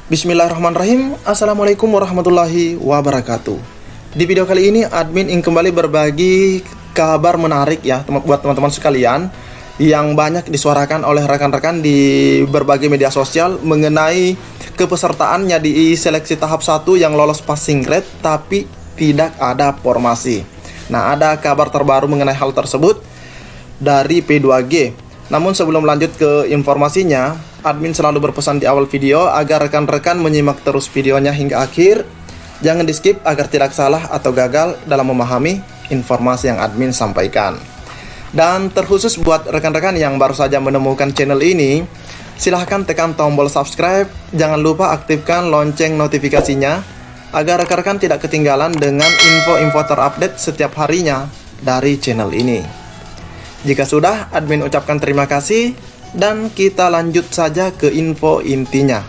Bismillahirrahmanirrahim. Assalamualaikum warahmatullahi wabarakatuh. Di video kali ini admin ingin kembali berbagi kabar menarik ya buat teman-teman sekalian yang banyak disuarakan oleh rekan-rekan di berbagai media sosial mengenai kepesertaannya di seleksi tahap 1 yang lolos passing grade tapi tidak ada formasi. Nah, ada kabar terbaru mengenai hal tersebut dari P2G. Namun sebelum lanjut ke informasinya, admin selalu berpesan di awal video agar rekan-rekan menyimak terus videonya hingga akhir. Jangan di skip agar tidak salah atau gagal dalam memahami informasi yang admin sampaikan. Dan terkhusus buat rekan-rekan yang baru saja menemukan channel ini, silahkan tekan tombol subscribe. Jangan lupa aktifkan lonceng notifikasinya agar rekan-rekan tidak ketinggalan dengan info-info terupdate setiap harinya dari channel ini. Jika sudah, admin ucapkan terima kasih dan kita lanjut saja ke info intinya.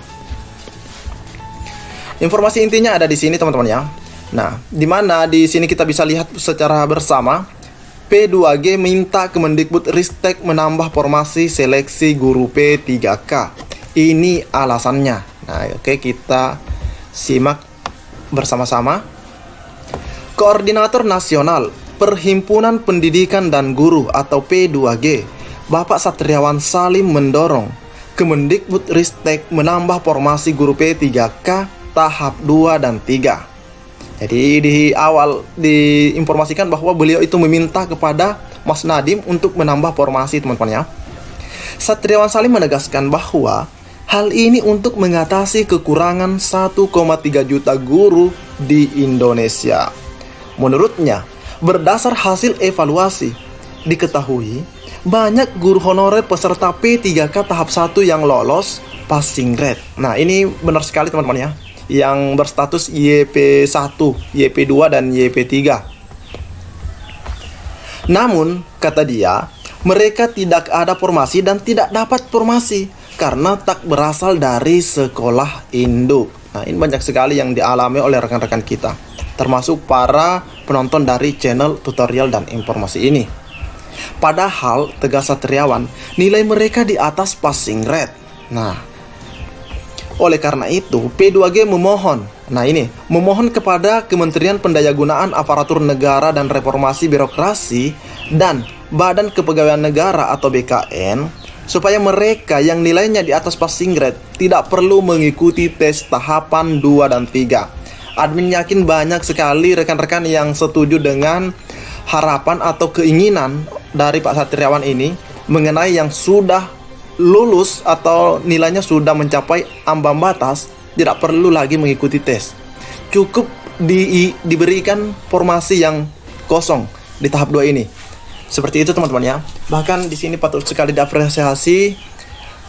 Informasi intinya ada di sini teman-teman ya. Nah, di mana di sini kita bisa lihat secara bersama P2G minta Kemendikbudristek menambah formasi seleksi guru P3K. Ini alasannya. Nah, oke, kita simak bersama-sama. Koordinator Nasional Perhimpunan Pendidikan dan Guru atau P2G, Bapak Satriawan Salim mendorong Kemendikbudristek menambah formasi guru P3K tahap 2 dan 3. Jadi di awal diinformasikan bahwa beliau itu meminta kepada Mas Nadiem untuk menambah formasi teman-teman ya. Satriawan Salim menegaskan bahwa hal ini untuk mengatasi kekurangan 1,3 juta guru di Indonesia. Menurutnya, berdasar hasil evaluasi, diketahui banyak guru honorer peserta P3K tahap 1 yang lolos passing grade. Nah, ini benar sekali teman-teman ya, yang berstatus YP1, YP2, dan YP3. Namun, kata dia, mereka tidak ada formasi dan tidak dapat formasi karena tak berasal dari sekolah induk. Nah, ini banyak sekali yang dialami oleh rekan-rekan kita, termasuk para penonton dari channel tutorial dan informasi ini. Padahal, tegas Satriawan, nilai mereka di atas passing grade. Nah, oleh karena itu, P2G memohon kepada Kementerian Pendayagunaan Aparatur Negara dan Reformasi Birokrasi dan Badan Kepegawaian Negara atau BKN supaya mereka yang nilainya di atas passing grade tidak perlu mengikuti tes tahapan 2 dan 3. Admin yakin banyak sekali rekan-rekan yang setuju dengan harapan atau keinginan dari Pak Satriawan ini mengenai yang sudah lulus atau nilainya sudah mencapai ambang batas, tidak perlu lagi mengikuti tes. Cukup diberikan formasi yang kosong di tahap 2 ini. Seperti itu teman-teman ya. Bahkan di sini patut sekali diapresiasi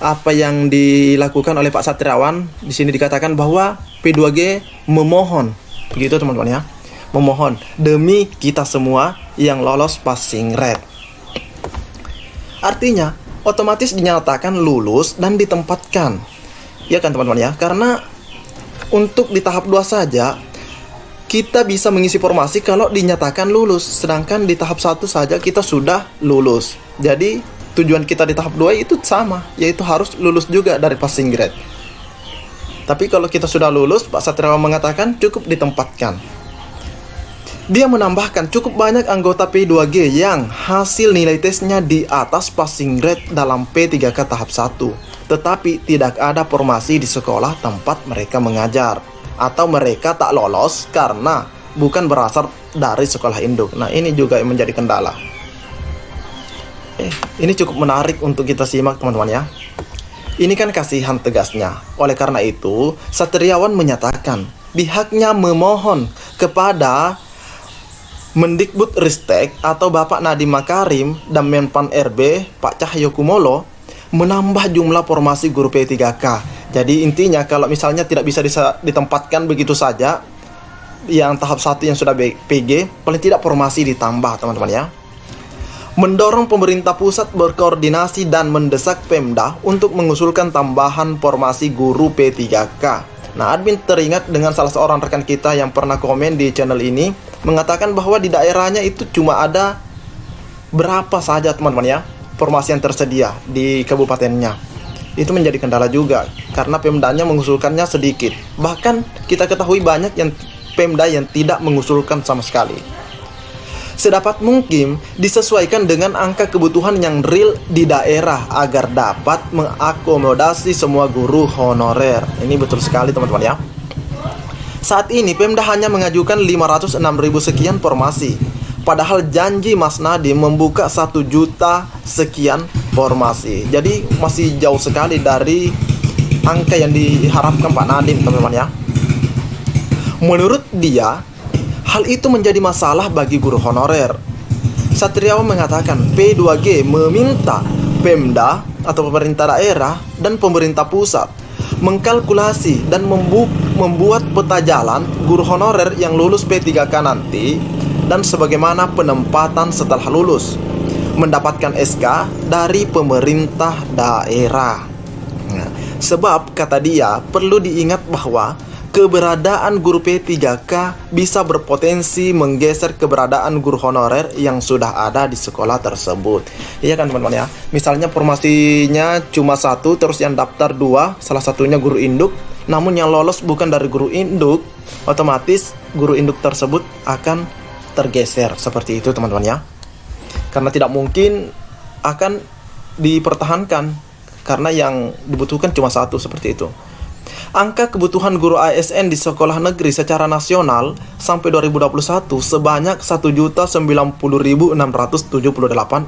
apa yang dilakukan oleh Pak Satriawan. Di sini dikatakan bahwa P2G memohon, begitu teman-teman ya, memohon demi kita semua yang lolos passing grade. Artinya otomatis dinyatakan lulus dan ditempatkan, ya kan teman-teman ya. Karena untuk di tahap 2 saja kita bisa mengisi formasi kalau dinyatakan lulus, sedangkan di tahap 1 saja kita sudah lulus. Jadi tujuan kita di tahap 2 itu sama, yaitu harus lulus juga dari passing grade. Tapi kalau kita sudah lulus, Pak Satriawan mengatakan cukup ditempatkan. Dia menambahkan cukup banyak anggota P2G yang hasil nilai tesnya di atas passing grade dalam P3K tahap 1, tetapi tidak ada formasi di sekolah tempat mereka mengajar, atau mereka tak lolos karena bukan berasal dari sekolah induk. Nah, ini juga yang menjadi kendala. Ini cukup menarik untuk kita simak teman-teman ya. Ini kan kasihan tegasnya. Oleh karena itu, Satriawan menyatakan pihaknya memohon kepada Mendikbudristek atau Bapak Nadiem Makarim dan Menpan RB Pak Cahyokumolo menambah jumlah formasi guru P3K. Jadi intinya kalau misalnya tidak bisa ditempatkan begitu saja yang tahap 1 yang sudah PG, paling tidak formasi ditambah teman-teman ya. Mendorong pemerintah pusat berkoordinasi dan mendesak Pemda untuk mengusulkan tambahan formasi guru P3K. Nah, admin teringat dengan salah seorang rekan kita yang pernah komen di channel ini, mengatakan bahwa di daerahnya itu cuma ada berapa saja teman-teman ya formasi yang tersedia di kabupatennya. itu menjadi kendala juga karena Pemdanya mengusulkannya sedikit. Bahkan kita ketahui banyak yang Pemda yang tidak mengusulkan sama sekali. Sedapat mungkin disesuaikan dengan angka kebutuhan yang real di daerah agar dapat mengakomodasi semua guru honorer. Ini betul sekali teman-teman ya. Saat ini Pemda hanya mengajukan 506.000 sekian formasi. Padahal janji Mas Nadiem membuka 1 juta sekian formasi. Jadi masih jauh sekali dari angka yang diharapkan Pak Nadiem teman-teman ya. Menurut dia, hal itu menjadi masalah bagi guru honorer. Satriawan mengatakan P2G meminta Pemda atau pemerintah daerah dan pemerintah pusat mengkalkulasi dan membuat peta jalan guru honorer yang lulus P3K nanti dan sebagaimana penempatan setelah lulus mendapatkan SK dari pemerintah daerah. Nah, sebab kata dia perlu diingat bahwa keberadaan guru P3K bisa berpotensi menggeser keberadaan guru honorer yang sudah ada di sekolah tersebut. Iya kan teman-teman ya. Misalnya formasinya cuma 1, terus yang daftar 2, salah satunya guru induk. Namun yang lolos bukan dari guru induk, otomatis guru induk tersebut akan tergeser. Seperti itu teman-teman ya. Karena tidak mungkin akan dipertahankan karena yang dibutuhkan cuma 1 seperti itu. Angka kebutuhan guru ASN di sekolah negeri secara nasional sampai 2021 sebanyak 1.090.678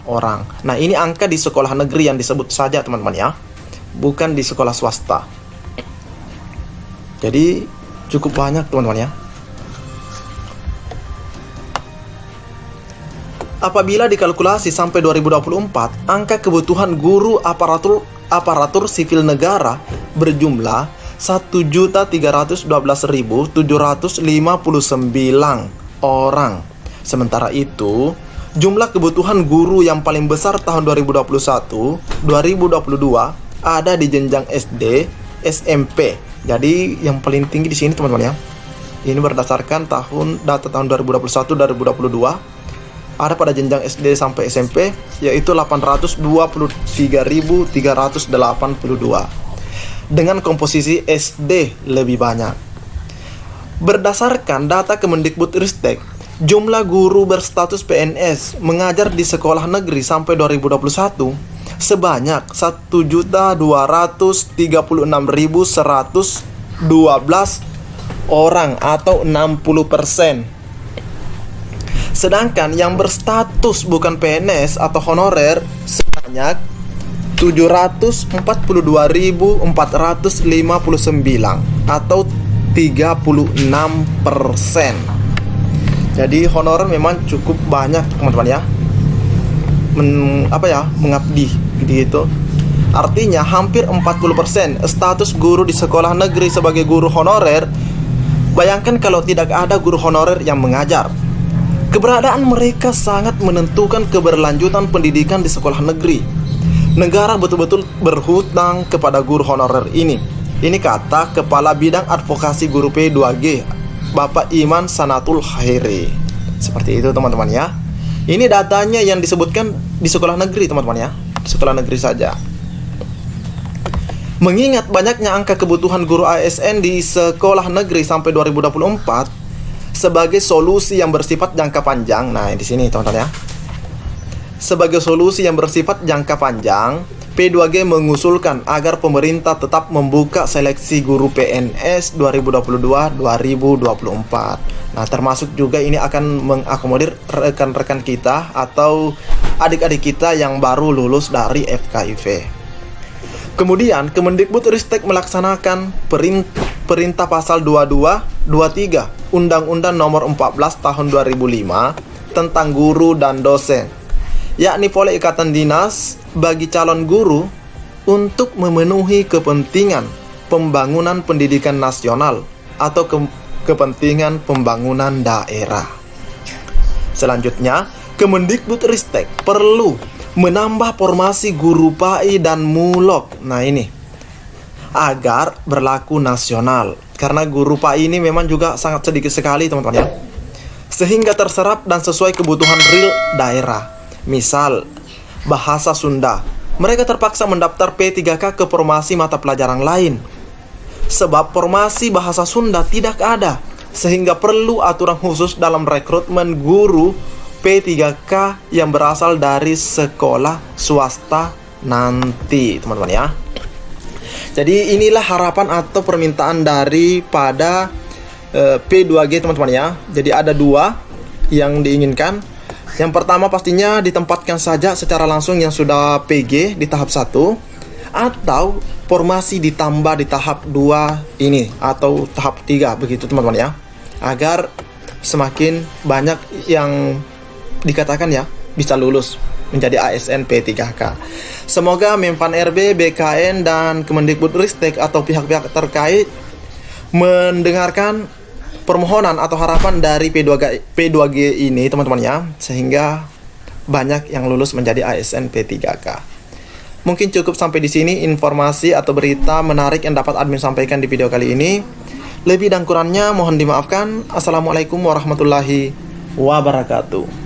orang. Nah, ini angka di sekolah negeri yang disebut saja teman-teman ya, bukan di sekolah swasta. Jadi cukup banyak teman-teman ya. Apabila dikalkulasi sampai 2024, angka kebutuhan guru aparatur sipil negara berjumlah 1.312.759 orang. Sementara itu, jumlah kebutuhan guru yang paling besar tahun 2021-2022 ada di jenjang SD, SMP. Jadi yang paling tinggi di sini teman-teman ya. Ini berdasarkan data tahun 2021-2022. Ada pada jenjang SD sampai SMP yaitu 823.382 dengan komposisi SD lebih banyak. Berdasarkan data Kemendikbudristek, jumlah guru berstatus PNS mengajar di sekolah negeri sampai 2021 sebanyak 1.236.112 orang atau 60%. Sedangkan yang berstatus bukan PNS atau honorer sebanyak 742.459 atau 36%. Jadi honorer memang cukup banyak teman-teman ya. Mengabdi gitu. Artinya hampir 40% status guru di sekolah negeri sebagai guru honorer. Bayangkan kalau tidak ada guru honorer yang mengajar. Keberadaan mereka sangat menentukan keberlanjutan pendidikan di sekolah negeri. Negara betul-betul berhutang kepada guru honorer ini. Ini kata Kepala Bidang Advokasi Guru P2G, Bapak Iman Sanatul Khairi. Seperti itu teman-teman ya. Ini datanya yang disebutkan di sekolah negeri teman-teman ya. Di sekolah negeri saja. Mengingat banyaknya angka kebutuhan guru ASN di sekolah negeri sampai 2024, sebagai solusi yang bersifat jangka panjang. Nah, di sini teman-teman ya. Sebagai solusi yang bersifat jangka panjang, P2G mengusulkan agar pemerintah tetap membuka seleksi guru PNS 2022-2024. Nah, termasuk juga ini akan mengakomodir rekan-rekan kita atau adik-adik kita yang baru lulus dari FKIP. Kemudian, Kemendikbudristek melaksanakan perintah pasal 22-23 Undang-Undang Nomor 14 Tahun 2005 tentang guru dan dosen, yakni oleh Ikatan Dinas bagi calon guru untuk memenuhi kepentingan pembangunan pendidikan nasional atau kepentingan pembangunan daerah. Selanjutnya, Kemendikbudristek perlu menambah formasi guru PAI dan mulok. Nah ini agar berlaku nasional. Karena guru PAI ini memang juga sangat sedikit sekali teman-teman ya. Sehingga terserap dan sesuai kebutuhan real daerah. Misal bahasa Sunda mereka terpaksa mendaftar P3K ke formasi mata pelajaran lain. Sebab formasi bahasa Sunda tidak ada, sehingga perlu aturan khusus dalam rekrutmen guru P3K yang berasal dari sekolah swasta nanti, teman-teman ya. Jadi inilah harapan atau permintaan daripada P2G, teman-teman ya. Jadi ada dua yang diinginkan. Yang pertama pastinya ditempatkan saja secara langsung yang sudah PG di tahap 1, atau formasi ditambah di tahap 2 ini atau tahap 3 begitu, teman-teman ya. Agar semakin banyak yang dikatakan ya bisa lulus menjadi ASN P3K. Semoga Menpan RB, BKN dan Kemendikbudristek atau pihak-pihak terkait mendengarkan permohonan atau harapan dari P2G ini, teman-teman ya, sehingga banyak yang lulus menjadi ASN P3K. Mungkin cukup sampai di sini informasi atau berita menarik yang dapat admin sampaikan di video kali ini. Lebih dan kurangnya mohon dimaafkan. Assalamualaikum warahmatullahi wabarakatuh.